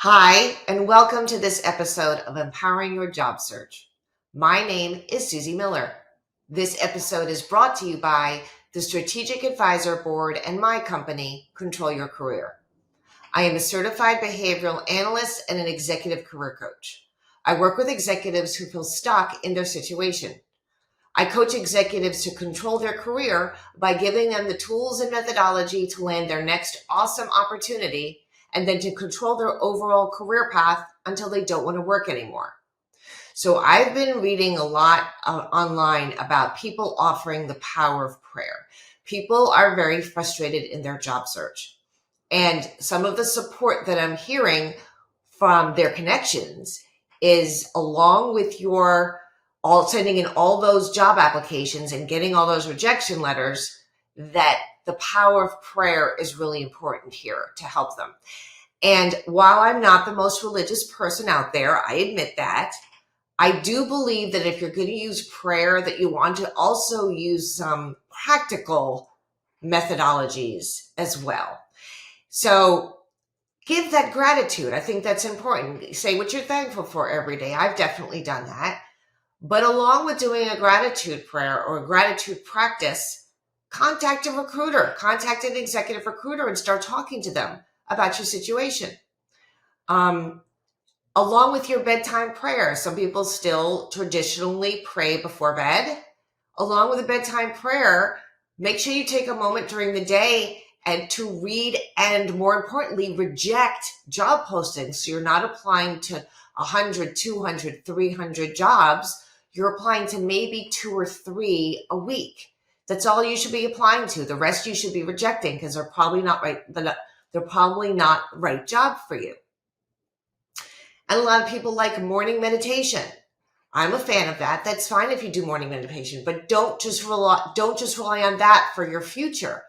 Hi, and welcome to this episode of Empowering Your Job Search. My name is Soozy Miller. This episode is brought to you by the Strategic Advisor Board and my company, Control Your Career. I am a certified behavioral analyst and an executive career coach. I work with executives who feel stuck in their situation. I coach executives to control their career by giving them the tools and methodology to land their next awesome opportunity and then to control their overall career path until they don't want to work anymore. So I've been reading a lot online about people offering the power of prayer. People are very frustrated in their job search. And some of the support that I'm hearing from their connections is along with your all sending in all those job applications and getting all those rejection letters, that the power of prayer is really important here to help them. And while I'm not the most religious person out there, I admit that, I do believe that if you're going to use prayer, that you want to also use some practical methodologies as well. So give that gratitude. I think that's important. Say what you're thankful for every day. I've definitely done that. But along with doing a gratitude prayer or a gratitude practice, contact a recruiter, contact an executive recruiter and start talking to them about your situation. Along with your bedtime prayer, some people still traditionally pray before bed. Along with a bedtime prayer, make sure you take a moment during the day and to read and, more importantly, reject job postings. So you're not applying to 100, 200, 300 jobs. You're applying to maybe 2 or 3 a week. That's all you should be applying to. The rest you should be rejecting because they're probably not right. They're probably not the right job for you. And a lot of people like morning meditation. I'm a fan of that. That's fine if you do morning meditation, but don't just rely on that for your future.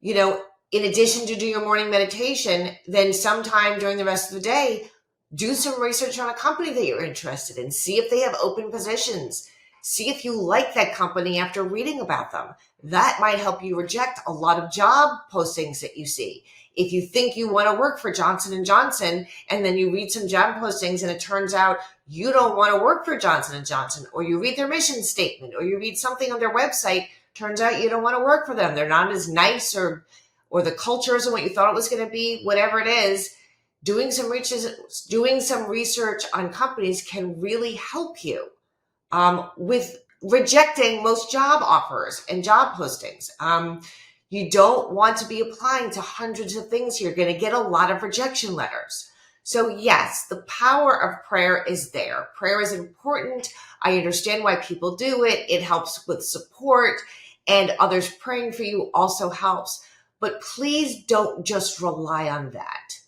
You know, in addition to do your morning meditation, then sometime during the rest of the day, do some research on a company that you're interested in. See if they have open positions. See if you like that company after reading about them. That might help you reject a lot of job postings that you see. If you think you want to work for Johnson & Johnson and then you read some job postings and it turns out you don't want to work for Johnson & Johnson, or you read their mission statement, or you read something on their website, turns out you don't want to work for them. They're not as nice, or the culture isn't what you thought it was going to be, whatever it is. Doing some research on companies can really help you with rejecting most job offers and job postings. You don't want to be applying to hundreds of things. You're going to get a lot of rejection letters. So yes, the power of prayer is there. Prayer is important. I understand why people do it. It helps with support, and others praying for you also helps. But please don't just rely on that.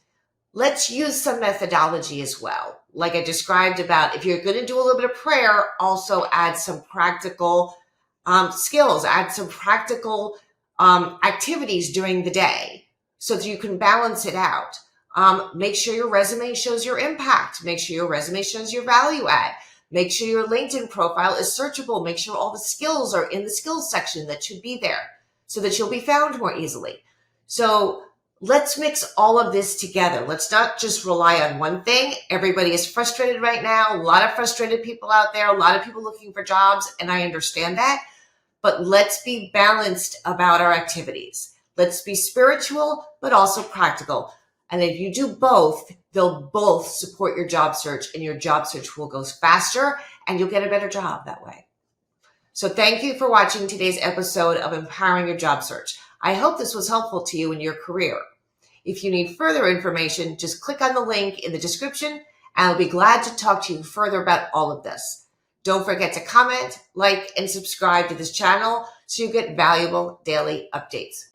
Let's use some methodology as well. Like I described about, if you're going to do a little bit of prayer, also add some practical skills, add some practical activities during the day so that you can balance it out. Make sure your resume shows your impact. Make sure your resume shows your value add. Make sure your LinkedIn profile is searchable. Make sure all the skills are in the skills section that should be there so that you'll be found more easily. So let's mix all of this together. Let's not just rely on one thing. Everybody is frustrated right now. A lot of frustrated people out there, a lot of people looking for jobs, and I understand that. But let's be balanced about our activities. Let's be spiritual, but also practical. And if you do both, they'll both support your job search, and your job search will go faster and you'll get a better job that way. So thank you for watching today's episode of Empowering Your Job Search. I hope this was helpful to you in your career. If you need further information, just click on the link in the description, and I'll be glad to talk to you further about all of this. Don't forget to comment, like, and subscribe to this channel so you get valuable daily updates.